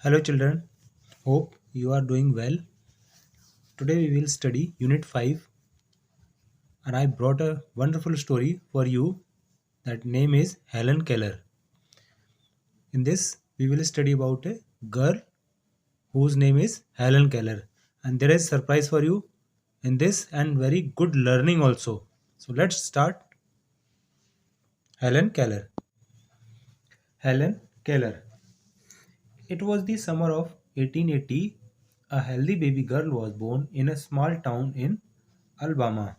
Hello children, hope you are doing well. Today we will study Unit 5 and I brought a wonderful story for you that name is Helen Keller. In this we will study about a girl whose name is Helen Keller and there is surprise for you in this and very good learning also. So let's start. Helen Keller. Helen Keller. It was the summer of 1880. A healthy baby girl was born in a small town in Alabama.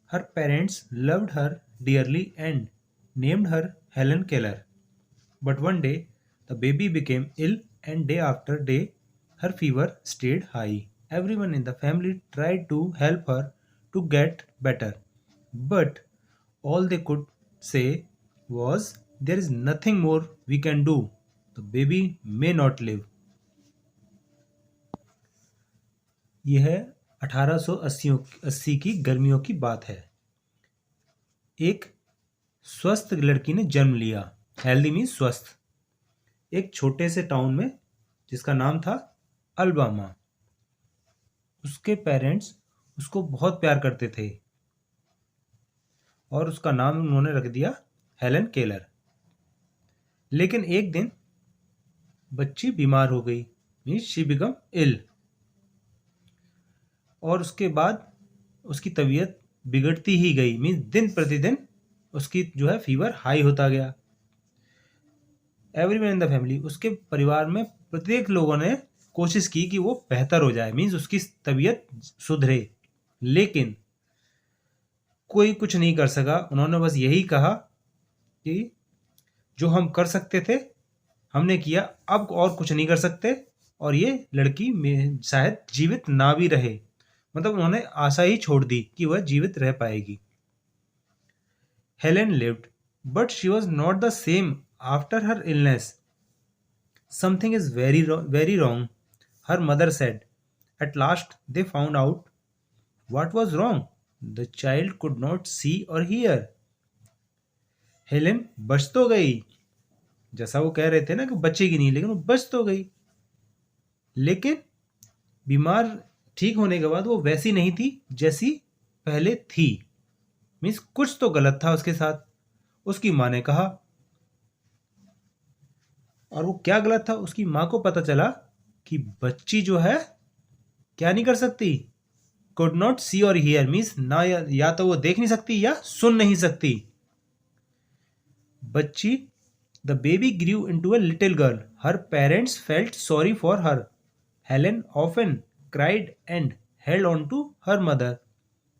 Her parents loved her dearly and named her Helen Keller. But one day, the baby became ill, and day after day, her fever stayed high. Everyone in the family tried to help her to get better, but all they could say was, "There is nothing more we can do. The baby may not live." यह 1880 की गर्मियों की बात है। एक स्वस्थ लड़की ने जन्म लिया। हेल्दी मीन्स स्वस्थ। एक छोटे से टाउन में जिसका नाम था अल्बामा। उसके पेरेंट्स उसको बहुत प्यार करते थे और उसका नाम उन्होंने रख दिया हेलन केलर। लेकिन एक दिन बच्ची बीमार हो गई, मीन्स शी बिकम इल, और उसके बाद उसकी तबीयत बिगड़ती ही गई, मीन्स दिन प्रतिदिन उसकी जो है फीवर हाई होता गया। एवरीवन इन द फैमिली, उसके परिवार में प्रत्येक लोगों ने कोशिश की कि वो बेहतर हो जाए, मीन्स उसकी तबीयत सुधरे, लेकिन कोई कुछ नहीं कर सका। उन्होंने बस यही कहा कि जो हम कर सकते थे हमने किया, अब और कुछ नहीं कर सकते और ये लड़की में शायद जीवित ना भी रहे। मतलब उन्होंने आशा ही छोड़ दी कि वह जीवित रह पाएगी। Helen lived but she was not the same after her illness. Something is very wrong, her mother said. At last they found out what was wrong. The child could not see or hear. Helen बच तो गई, जैसा वो कह रहे थे ना कि बचेगी नहीं, लेकिन वो बच तो गई। लेकिन बीमार ठीक होने के बाद वो वैसी नहीं थी जैसी पहले थी। मीन्स कुछ तो गलत था उसके साथ, उसकी माँ ने कहा। और वो क्या गलत था, उसकी माँ को पता चला कि बच्ची जो है क्या नहीं कर सकती, could not see or hear, means ना या तो वो देख नहीं सकती या सुन नहीं सकती। बच्ची, the baby grew into a little girl. Her parents felt sorry for her. Helen often cried and held on to her mother.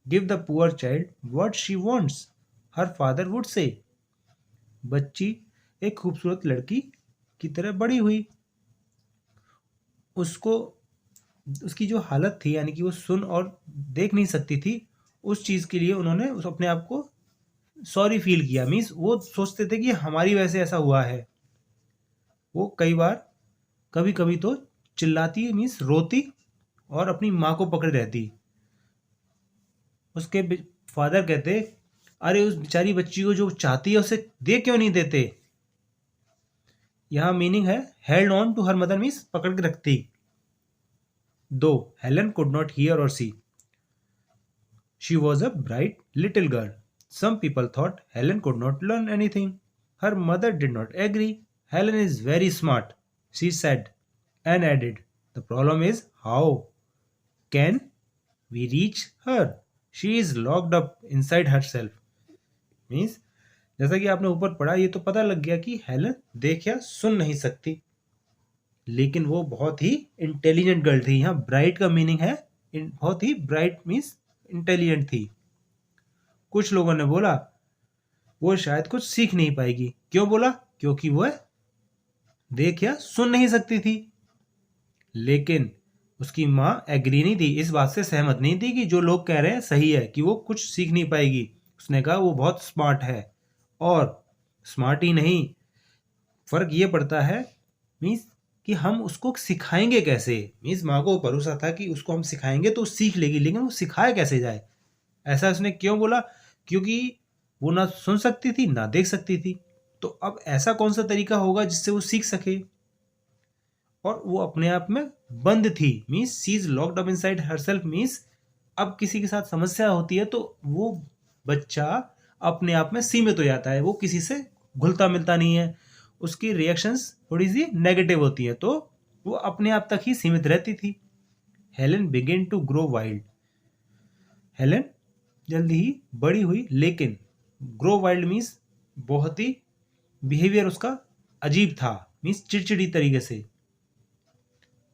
Give the poor child what she wants, her father would say. बच्ची एक खूबसूरत लड़की की तरह बड़ी हुई। उसको उसकी जो हालत थी, यानी कि वो सुन और देख नहीं सकती थी, उस चीज़ के लिए उन्होंने उस अपने आप को सॉरी फील किया। मीन्स वो सोचते थे कि हमारी वजह से ऐसा हुआ है। वो कई बार कभी कभी तो चिल्लाती, मीन्स रोती और अपनी माँ को पकड़े रहती। उसके फादर कहते, अरे उस बेचारी बच्ची को जो चाहती है उसे दे क्यों नहीं देते। यहाँ मीनिंग है held on to her mother, means पकड़ के रखती। दो Helen could not hear or C, she was a bright little girl. Some people thought Helen could not learn anything. Her mother did not agree. Helen is very smart, she said, and added, the problem is how can we reach her? She is locked up inside herself. Means जैसा कि आपने ऊपर पढ़ा, ये तो पता लग गया कि हेलन देख या सुन नहीं सकती, लेकिन वो बहुत ही इंटेलिजेंट गर्ल थी। यहाँ ब्राइट का मीनिंग है बहुत ही ब्राइट, मीन्स इंटेलिजेंट थी। कुछ लोगों ने बोला वो शायद कुछ सीख नहीं पाएगी। क्यों बोला? क्योंकि वह देख या सुन नहीं सकती थी। लेकिन उसकी माँ एग्री नहीं थी, इस बात से सहमत नहीं थी कि जो लोग कह रहे हैं सही है कि वो कुछ सीख नहीं पाएगी। उसने कहा वो बहुत स्मार्ट है, और स्मार्ट ही नहीं, फर्क ये पड़ता है मीन्स कि हम उसको सिखाएंगे कैसे। मीन्स माँ को भरोसा था कि उसको हम सिखाएंगे तो सीख लेगी, लेकिन वो सिखाए कैसे जाए। ऐसा उसने क्यों बोला? क्योंकि वो ना सुन सकती थी ना देख सकती थी। तो अब ऐसा कौन सा तरीका होगा जिससे वो सीख सके। और वो अपने आप में बंद थी, means she is locked up inside herself, means अब किसी के साथ समस्या होती है तो वो बच्चा अपने आप में सीमित हो जाता है, वो किसी से घुलता मिलता नहीं है, उसकी रिएक्शंस थोड़ी सी नेगेटिव होती है, तो वो अपने आप तक ही सीमित रहती थी। Helen began to grow wild, Helen जल्दी ही बड़ी हुई, लेकिन ग्रो वाइल्ड मीन्स बहुत ही बिहेवियर उसका अजीब था, मीन्स चिड़चिड़ी तरीके से,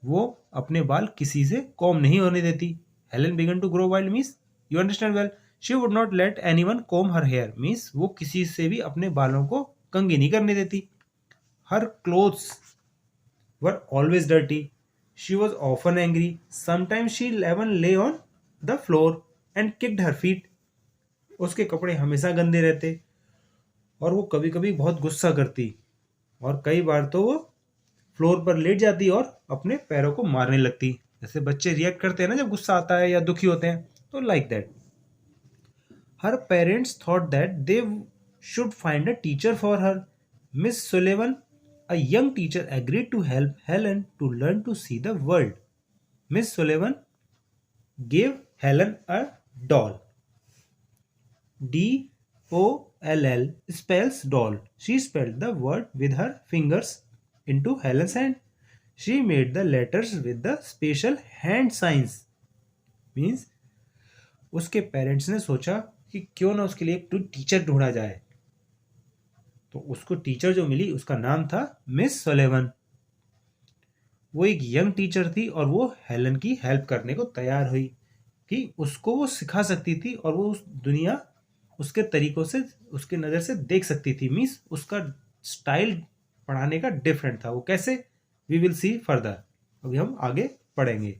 वो अपने बाल किसी से कॉम नहीं होने देती। Helen began to grow wild means you understand well, she would not let anyone comb her hair, means वो किसी से भी अपने बालों को कंघी नहीं करने देती। हर clothes were always dirty, she was often angry, sometimes she even lay on the floor and kicked her feet, उसके कपड़े हमेशा गंदे रहते और वो कभी कभी बहुत गुस्सा करती और कई बार तो वो फ्लोर पर लेट जाती और अपने पैरों को मारने लगती, जैसे बच्चे रिएक्ट करते हैं ना जब गुस्सा आता है या दुखी होते हैं, तो like that. Her parents thought that they should find a teacher for her. Miss Sullivan, a young teacher, agreed to help Helen to learn to see the world. Miss Sullivan gave Helen a doll. DOLL spells doll. She spelled the word with her fingers into Helen's hand. She made the letters with the special hand signs. Means उसके parents ने सोचा कि क्यों ना उसके लिए एक teacher ढूंढा जाए, तो उसको टीचर जो मिली उसका नाम था मिस सलेवन। वो एक यंग टीचर थी और वो हेलन की हेल्प करने को तैयार हुई कि उसको वो सिखा सकती थी और वो उस दुनिया उसके तरीकों से, उसके नज़र से देख सकती थी, मीन्स उसका स्टाइल पढ़ाने का डिफरेंट था। वो कैसे, वी विल सी फर्दर, अभी हम आगे पढ़ेंगे।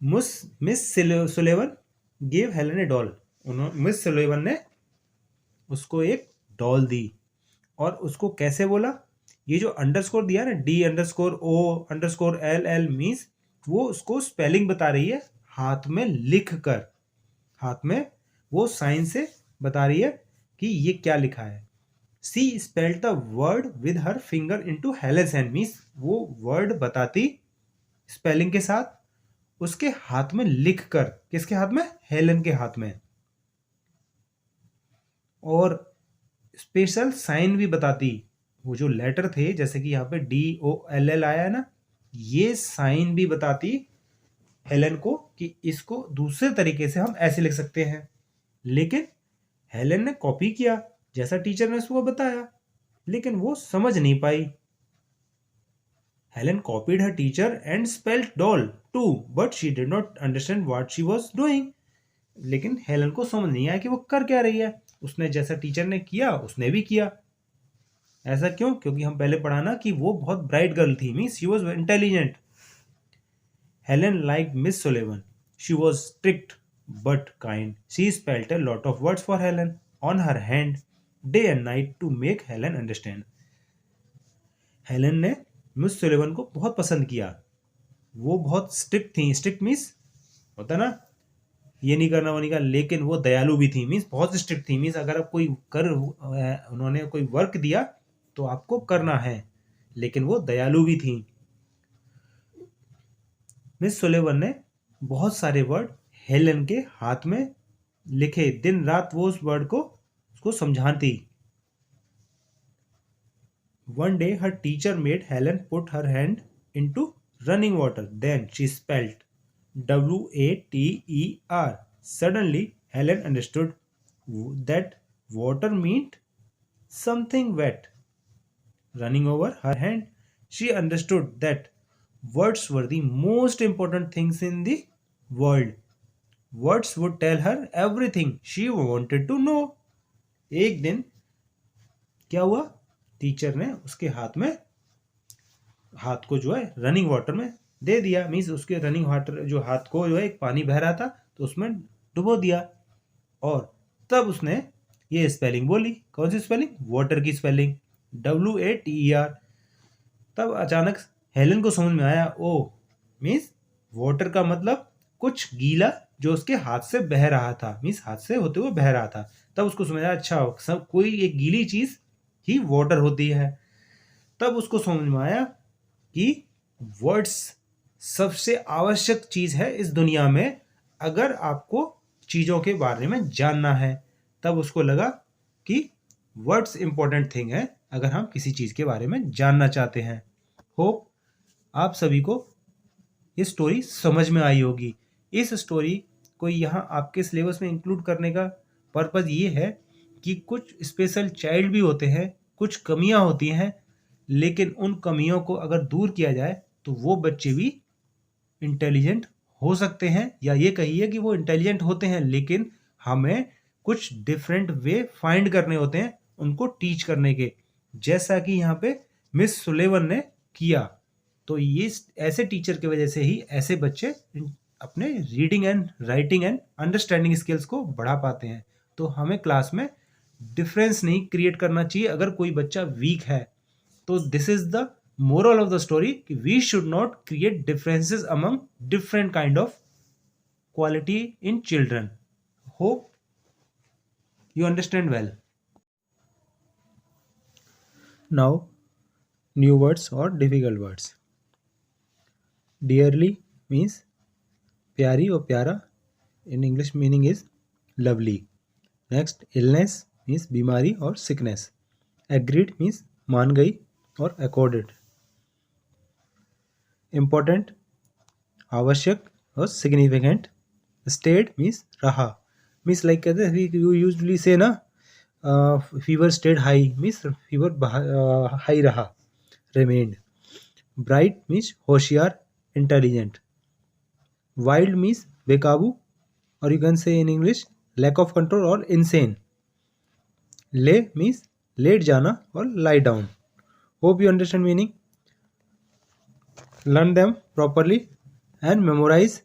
मिस सुलेवन गिव हेलन ए डॉल, मिस सुलेवन ने उसको एक डॉल दी और उसको कैसे बोला, ये जो अंडरस्कोर दिया ना, D_O_L_L मीन्स वो उसको स्पेलिंग बता रही है हाथ में लिख कर, हाथ में वो साइन से बता रही है कि ये क्या लिखा है। She spelled the word with her finger into Helen's hand, means वो वर्ड बताती स्पेलिंग के साथ उसके हाथ में लिख कर, किसके हाथ में, हेलन के हाथ में, और स्पेशल साइन भी बताती। वो जो लेटर थे, जैसे कि यहाँ पे DOLL आया है ना, ये साइन भी बताती हेलन को कि इसको दूसरे तरीके से हम ऐसे लिख सकते हैं, लेकिन हेलन ने कॉपी किया जैसा टीचर ने उसको बताया, लेकिन वो समझ नहीं पाई। Helen copied her teacher and spelled doll too, but she did not understand what she was doing. लेकिन हेलन को समझ नहीं आया कि वो कर क्या रही है, उसने जैसा टीचर ने किया उसने भी किया। ऐसा क्यों, क्योंकि हम पहले पढ़ा ना कि वो बहुत ब्राइट गर्ल थी, means she was intelligent. Helen liked Miss Sullivan. She was strict but kind. She spelt a lot of words for Helen on her hand day and night to make Helen understand. Helen ने miss Sullivan को बहुत पसंद किया। वो बहुत strict थी, strict means होता ना ये नहीं करना वो नहीं करना, लेकिन वो दयालु भी थी, मीन्स बहुत स्ट्रिक्ट थी, मीन्स अगर आप कोई उन्होंने कोई वर्क दिया तो आपको करना है, लेकिन वो दयालु भी थी। मिस सुलेवन ने बहुत सारे वर्ड हेलन के हाथ में लिखे, दिन रात वो उस वर्ड को उसको समझाती। One day her teacher made Helen put her hand into running water, then she spelled WATER. Suddenly Helen understood that water meant something wet running over her hand. She understood that words were the most important things in the world. Words would tell her everything she wanted to know. एक दिन क्या हुआ, teacher ने उसके हाथ को जो है रनिंग वाटर में दे दिया, मीन्स उसके रनिंग वाटर जो हाथ को जो है एक पानी बह रहा था तो उसमें डुबो दिया, और तब उसने ये स्पेलिंग बोली। कौन सी स्पेलिंग, वाटर की स्पेलिंग WATER। तब अचानक हेलन को समझ में आया, ओ मीन्स वाटर का मतलब कुछ गीला जो उसके हाथ से बह रहा था, मीन्स हाथ से होते हुए बह रहा था। तब उसको समझ आया, अच्छा सब कोई एक गीली चीज ही वाटर होती है। तब उसको समझ में आया कि वर्ड्स सबसे आवश्यक चीज़ है इस दुनिया में। अगर आपको चीज़ों के बारे में जानना है, तब उसको लगा कि वर्ड्स इंपॉर्टेंट थिंग है अगर हम किसी चीज़ के बारे में जानना चाहते हैं। होप आप सभी को ये स्टोरी समझ में आई होगी। इस स्टोरी को यहाँ आपके सिलेबस में इंक्लूड करने का पर्पज़ ये है कि कुछ स्पेशल चाइल्ड भी होते हैं, कुछ कमियाँ होती हैं, लेकिन उन कमियों को अगर दूर किया जाए तो वो बच्चे भी इंटेलिजेंट हो सकते हैं, या ये कहिए कि वो इंटेलिजेंट होते हैं, लेकिन हमें कुछ डिफरेंट वे फाइंड करने होते हैं उनको टीच करने के, जैसा कि यहाँ पे मिस सुलेवन ने किया। तो ये ऐसे टीचर की वजह से ही ऐसे बच्चे अपने reading and writing and understanding skills को बढ़ा पाते हैं। तो हमें क्लास में डिफरेंस नहीं क्रिएट करना चाहिए अगर कोई बच्चा वीक है। तो this is the moral of the story कि we should not create differences among different kind of quality in children. Hope you understand well. Now, new words or difficult words. Dearly means प्यारी or प्यारा. In English meaning is lovely. Next, illness means बीमारी और sickness. Agreed means मान गई और accorded. Important, आवश्यक और significant. Stayed means रहा. Means like कहते हैं you usually say ना fever stayed high means fever high रहा, remained. Bright means होशियार, intelligent. Wild means बेकाबू, or you can say in English lack of control or insane. Lay means लेट जाना और lie down. Hope you understand meaning. Learn them properly and memorize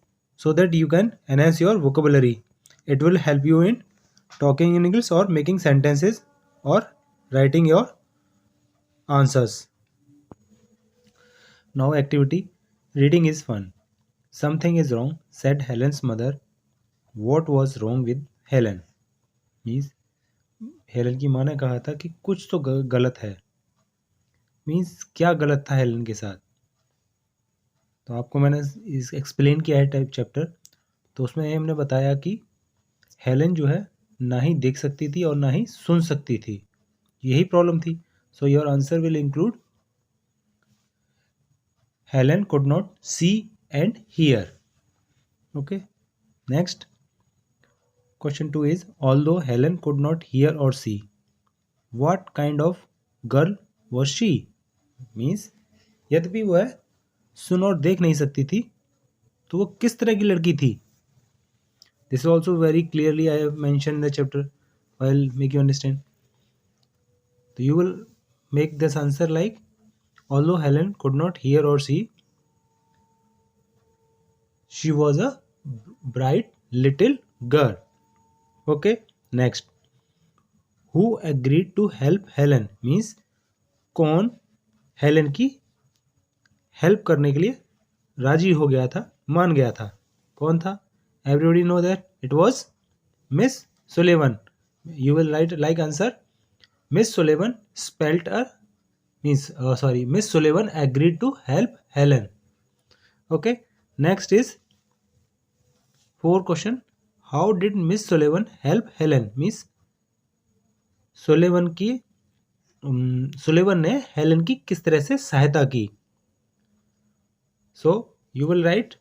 so that you can enhance your vocabulary. It will help you in talking in English or making sentences or writing your answers. Now activity. Reading is fun. Something is wrong, said Helen's mother. What was wrong with Helen? Means Helen की माँ ने कहा था कि कुछ तो गलत है. मीन्स क्या गलत था हेलन के साथ. तो आपको मैंने एक्सप्लेन किया है टाइप चैप्टर. तो उसमें हमने बताया कि हेलन जो है ना ही देख सकती थी और ना ही सुन सकती थी, यही प्रॉब्लम थी. So your answer will include Helen could not see and hear. Okay. Next question 2 is although Helen could not hear or see, what kind of girl was she. Means यद्यपि वह सुन और देख नहीं सकती थी, तो वो किस तरह की लड़की थी. This is also very clearly I have mention in the chapter. I will make you understand. तो you will make this answer like although Helen could not hear or see, she was a bright little girl. Okay. Next, who agreed to help Helen. Means कौन Helen की help करने के लिए राजी हो गया था, मान गया था. कौन था? Everybody know that it was miss Sullivan. You will write like answer miss Sullivan spelt a means miss Sullivan agreed to help Helen. Okay. Next is 4 question. How did miss Sullivan help Helen. Means Sullivan ने Helen की किस तरह से सहायता की. So you will write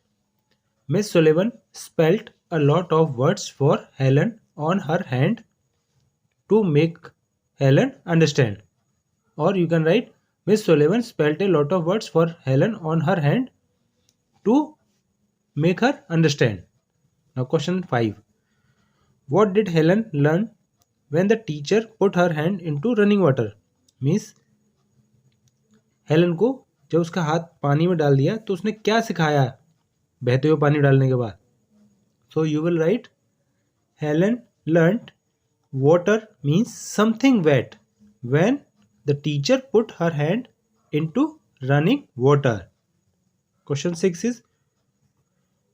Miss Sullivan spelt a lot of words for Helen on her hand to make Helen understand. Or you can write Miss Sullivan spelt a lot of words for Helen on her hand to make her understand. Now question 5. What did Helen learn when the teacher put her hand into running water? Means Helen को जब उसका हाथ पानी में डाल दिया तो उसने क्या सिखाया बहते हुए पानी डालने के बाद. So you will write Helen learned water means something wet when the teacher put her hand into running water. Question 6 is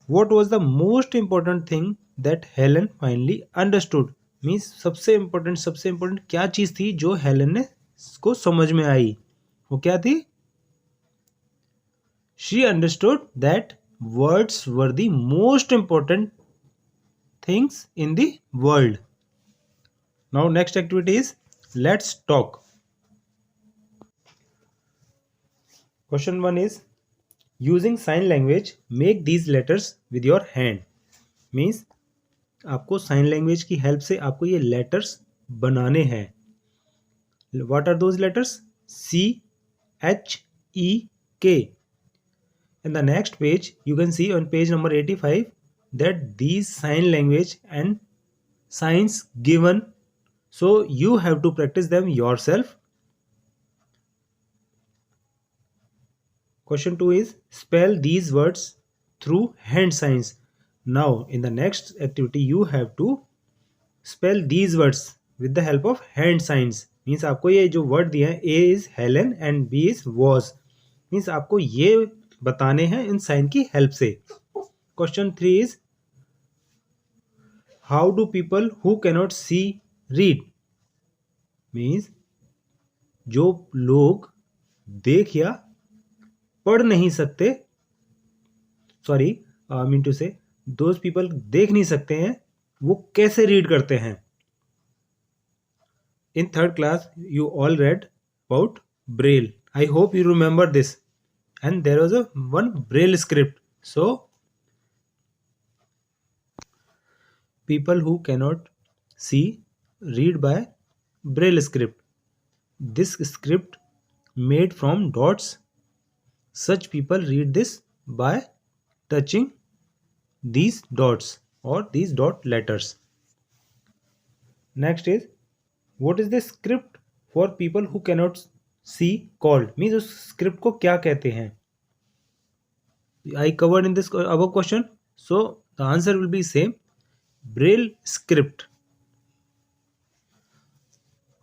what was the most important thing that Helen finally understood. Means सबसे important क्या चीज़ थी जो Helen ने को समझ में आई. वो क्या थी? She understood that words were the most important things in the world. Now next activity is let's talk. Question 1 is using sign language make these letters with your hand. Means आपको sign language की help से आपको ये letters बनाने हैं. What are those letters? C, H, E, K. In the next page, you can see on page number 85 that these sign language and signs given. So you have to practice them yourself. Question 2 is spell these words through hand signs. Now in the next activity, you have to spell these words with the help of hand signs. Means आपको ये जो word दिया है A is Helen and B is was. Means आपको ये बताने हैं इन sign की हेल्प से. Question 3 is how do people who cannot see read. Means जो लोग देख या पढ़ नहीं सकते, सॉरी मीन टू से दोज पीपल देख नहीं सकते हैं, वो कैसे रीड करते हैं. In third class, you all read about Braille. I hope you remember this. And there was one Braille script. So, people who cannot see read by Braille script. This script made from dots. Such people read this by touching these dots or these dot letters. Next is what is the script for people who cannot see called. Means उस script को क्या कहते हैं. I covered in this above question, so the answer will be same. Braille script.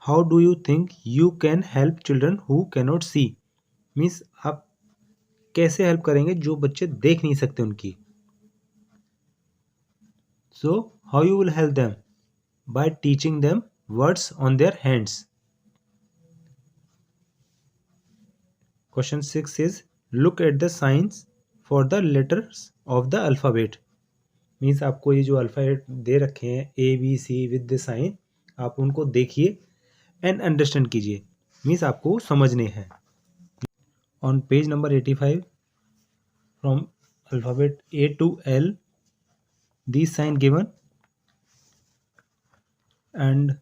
How do you think you can help children who cannot see? Means आप कैसे help करेंगे जो बच्चे देख नहीं सकते उनकी. So how you will help them? By teaching them words on their hands. Question 6 is look at the signs for the letters of the alphabet. Means आपको ये जो अल्फ़ाबेट दे रखे हैं ABC with the sign, आप उनको देखिए and understand कीजिए. Means आपको समझने हैं. On page number 85 from alphabet A to L, these sign given, and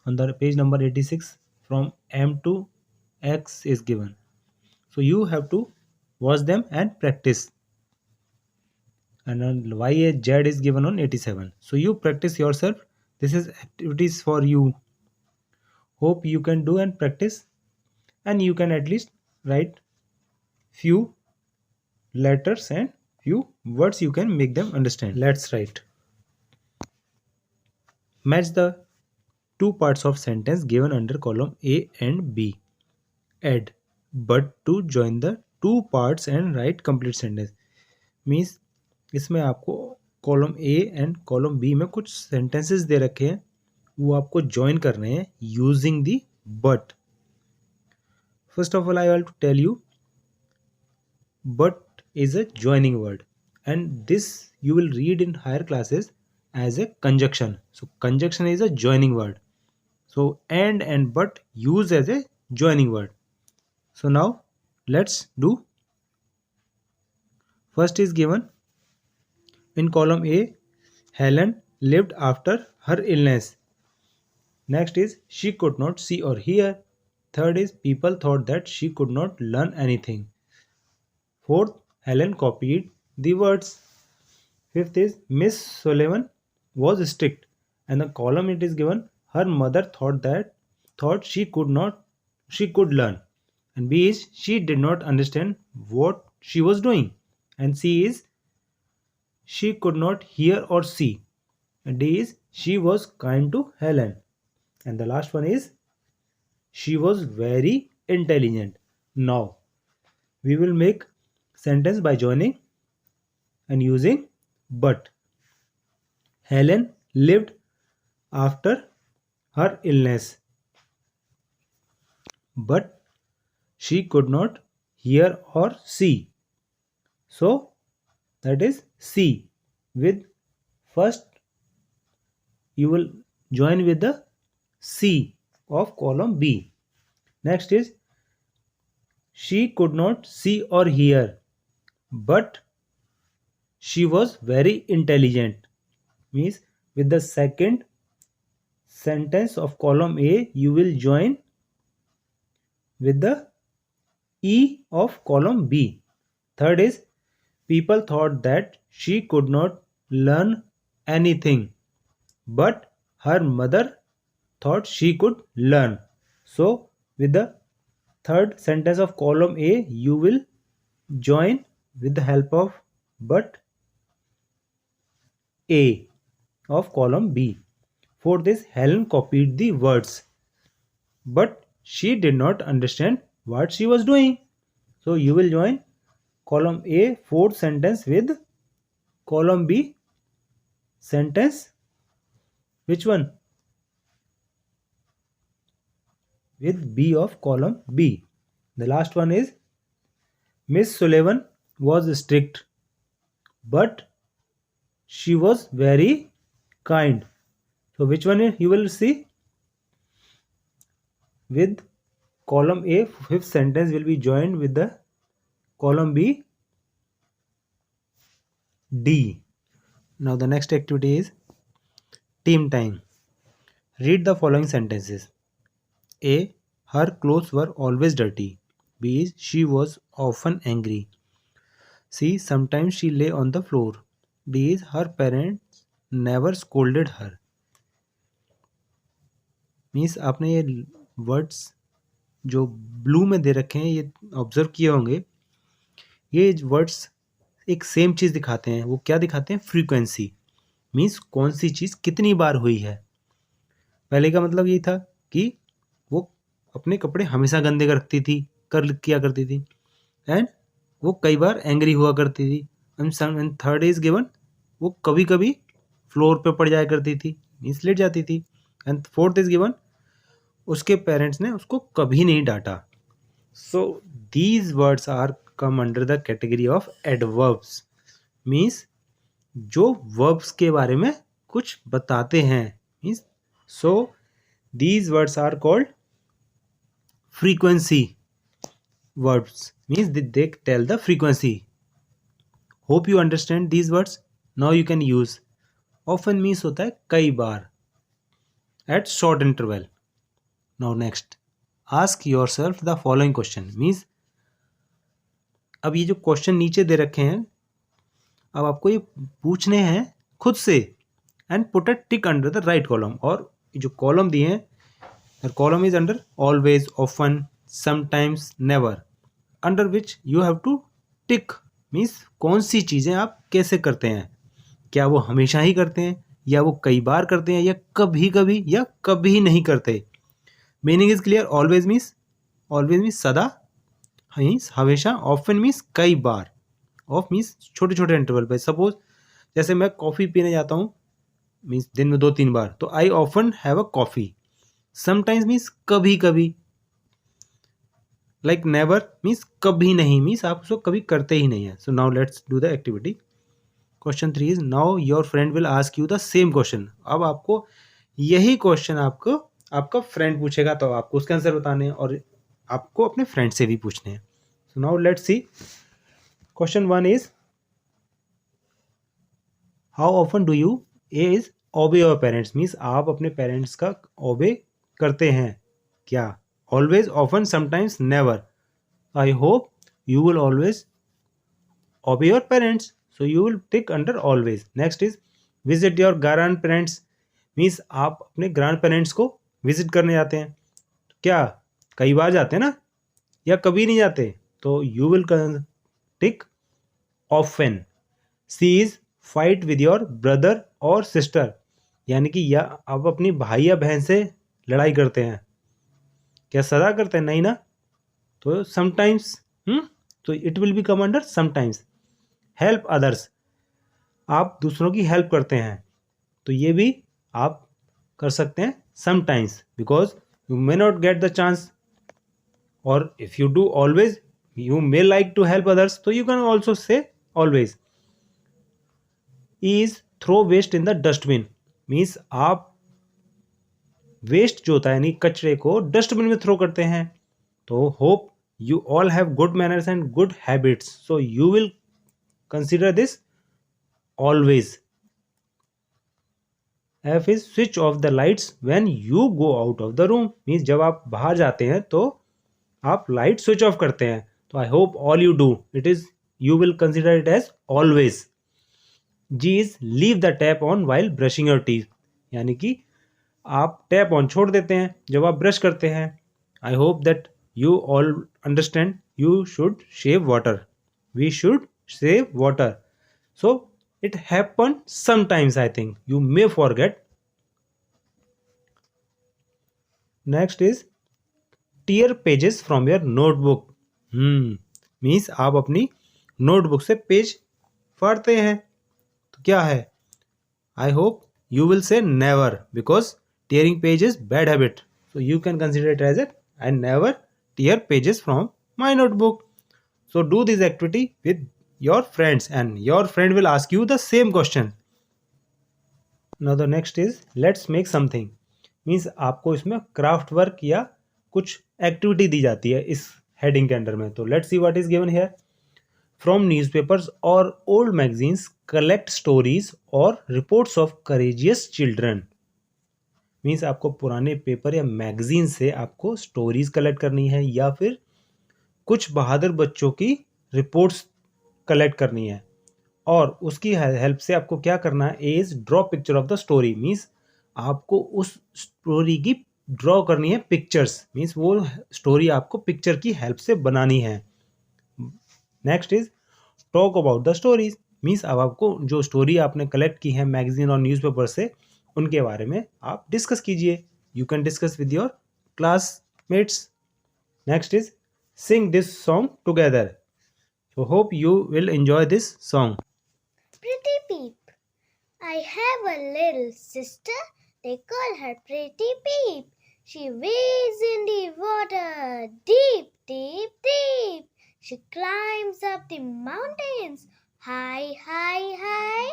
on the page number 86 from M to X is given. So you have to watch them and practice. And on Y and Z is given on 87. So you practice yourself. This is activities for you. Hope you can do and practice, and you can at least write few letters and few words. You can make them understand. Let's write. Match the two parts of sentence given under column A and B. Add but to join the two parts and write complete sentence. Means इसमें आपको column A and column B में कुछ sentences दे रखे हैं, वो आपको join करने हैं using the but. First of all I want to tell you but is a joining word and this you will read in higher classes as a conjunction. So conjunction is a joining word. So and but used as a joining word. So now let's do. First is given in column A, Helen lived after her illness. Next is she could not see or hear. Third is people thought that she could not learn anything. Fourth, Helen copied the words. Fifth is Miss Sullivan was strict, and the column it is given her mother thought she could learn, and B is she did not understand what she was doing, and C is she could not hear or see, and D is she was kind to Helen, and the last one is she was very intelligent. Now we will make sentence by joining and using but. Helen lived after her illness, but she could not hear or see. So that is C. With first you will join with the C of column B. Next is she could not see or hear, but she was very intelligent. Means with the second sentence of column A you will join with the E of column B. Third is people thought that she could not learn anything, but her mother thought she could learn. So with the third sentence of column A you will join with the help of but A of column B. Fourth is Helen copied the words, but she did not understand what she was doing. So you will join column A fourth sentence with column B sentence. Which one? With B of column B. The last one is Miss Sullivan was strict, but she was very kind. So which one you will see? With column A fifth sentence will be joined with the column B D. Now the next activity is team time. Read the following sentences. A. Her clothes were always dirty. B. Is she was often angry. C. Sometimes she lay on the floor. D. Is her parents never scolded her. Means आपने ये words जो blue में दे रखे हैं ये observe किए होंगे. ये वर्ड्स एक सेम चीज़ दिखाते हैं. वो क्या दिखाते हैं? फ्रीक्वेंसी. मीन्स कौन सी चीज़ कितनी बार हुई है. पहले का मतलब ये था कि वो अपने कपड़े हमेशा गंदे रखती थी, किया करती थी, एंड वो कई बार एंग्री हुआ करती थी. एंड थर्ड इज गिवन वो कभी कभी फ्लोर पे पड़ जाया करती थी, मीन्स लेट जाती थी. एंड फोर्थ इज गिवन उसके पेरेंट्स ने उसको कभी नहीं डांटा. So these words are come under the category of adverbs. Means जो वर्ब्स के बारे में कुछ बताते हैं. Means so these words are called frequency verbs. Means they tell the frequency. Hope you understand these words. Now you can use. Often means होता है कई बार, at short interval. Now next, ask yourself the following question. Means अब ये जो question नीचे दे रखे हैं, अब आपको ये पूछने हैं खुद से. And put a tick under the right column. और जो कॉलम दिए हैं, the column is under always, often, sometimes, never, under which you have to tick. Means कौन सी चीज़ें आप कैसे करते हैं. क्या वो हमेशा ही करते हैं, या वो कई बार करते हैं, या कभी कभी, या कभी नहीं करते. Meaning is clear. Always means सदा, मीन्स हमेशा. ऑफन मीन्स कई बार. ऑफ मीन्स छोटे छोटे इंटरवल पे. सपोज जैसे मैं कॉफ़ी पीने जाता हूँ, मीन्स दिन में 2-3 बार, तो I often have a coffee. Sometimes means कभी कभी. लाइक नेवर मीन्स कभी नहीं, मीन्स आप उसको कभी करते ही नहीं है. So now let's do the activity. Question 3 is now your friend will ask you the same question. अब आपको यही क्वेश्चन आपका फ्रेंड पूछेगा, तो आपको उसके आंसर बताने हैं, और आपको अपने फ्रेंड से भी पूछने हैं. So now let's see. Question 1 is how often do you. A is ओबे योर पेरेंट्स. मीन्स आप अपने पेरेंट्स का ओबे करते हैं क्या. Always, often, sometimes, never. I hope you will always ओबे your parents. So you will tick under always. Next is visit your grand parents. Means आप अपने ग्रैंड पेरेंट्स को विजिट करने जाते हैं. क्या कई बार जाते हैं ना, या कभी नहीं जाते, तो you will tick often. She is fight with your brother और सिस्टर. यानी कि या आप अपनी भाई या बहन से लड़ाई करते हैं. क्या सदा करते हैं? नहीं ना. तो समटाइम्स, तो it will be come under sometimes. Help others. आप दूसरों की हेल्प करते हैं, तो ये भी आप कर सकते हैं sometimes, because you may not get the chance. और if you do always, you may like to help others, तो you can also say always. E is throw waste in the dustbin. Means आप waste जो होता है यानी कचरे को dustbin में थ्रो करते हैं. तो hope you all have good manners and good habits, so you will consider this always. F is switch off the lights when you go out of the room. Means जब आप बाहर जाते हैं तो आप लाइट स्विच ऑफ करते हैं. तो I hope all you do it is you will consider it as always. G is leave the tap on while brushing your teeth. यानी कि आप टैप ऑन छोड़ देते हैं जब आप ब्रश करते हैं. I hope that you all understand you should save water. We should save water. So it happen sometimes, I think you may forget. Next is tear pages from your notebook. Means आप अपनी notebook से page फाड़ते हैं. तो क्या है? I hope you will say never, because tearing page is bad habit. So you can consider it as it. I never tear pages from my notebook. So do this activity with your friends and your friend will ask you the same question. Now the next is let's make something. Means आपको इसमें craft work या कुछ activity दी जाती है इस heading के under में. तो let's see what is given here. From newspapers और ओल्ड मैगजीन्स कलेक्ट स्टोरीज और reports of courageous children. Means आपको पुराने पेपर या मैगजीन से आपको स्टोरीज कलेक्ट करनी है या फिर कुछ बहादुर बच्चों की रिपोर्ट्स कलेक्ट करनी है. और उसकी हेल्प से आपको क्या करना है is draw picture of the story. Means आपको उस स्टोरी की ड्रॉ करनी है पिक्चर्स. मीन्स वो स्टोरी आपको पिक्चर की हेल्प से बनानी है. Next is talk about the stories. Means अब आपको जो स्टोरी आपने कलेक्ट की है मैगजीन और न्यूज़पेपर से उनके बारे में आप डिस्कस कीजिए. You can discuss with your classmates. Next is Singh this song together. So hope you will enjoy this song. Pretty Peep. I have a little sister. They call her Pretty Peep. She wades in the water, deep, deep, deep. She climbs up the mountains, high, high, high.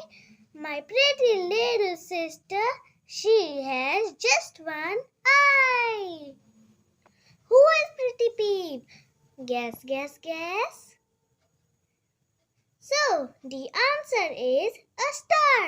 My pretty little sister, she has just one eye. Who is Pretty Peep? Guess, guess, guess. So, the answer is a star.